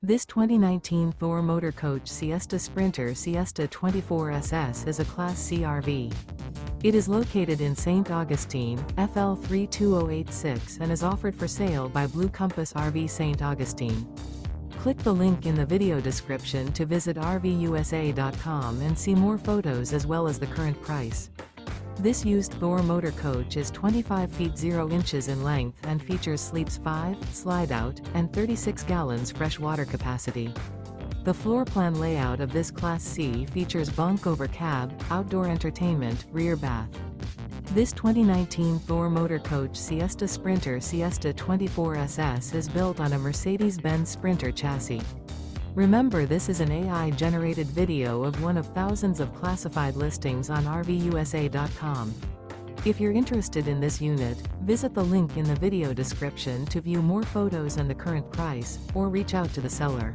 This 2019 Thor Motor Coach Siesta Sprinter Siesta 24SS is a Class C RV. It is located in St. Augustine, FL 32086 and is offered for sale by Blue Compass RV St. Augustine. Click the link in the video description to visit RVUSA.com and see more photos as well as the current price. This used Thor motor coach is 25 feet 0 inches in length and features sleeps 5, slide-out, and 36 gallons fresh water capacity. The floor plan layout of this Class C features bunk over cab, outdoor entertainment, rear bath. This 2019 Thor motor coach Siesta Sprinter Siesta 24SS is built on a Mercedes-Benz Sprinter chassis. Remember, this is an AI-generated video of one of thousands of classified listings on RVUSA.com. If you're interested in this unit, visit the link in the video description to view more photos and the current price, or reach out to the seller.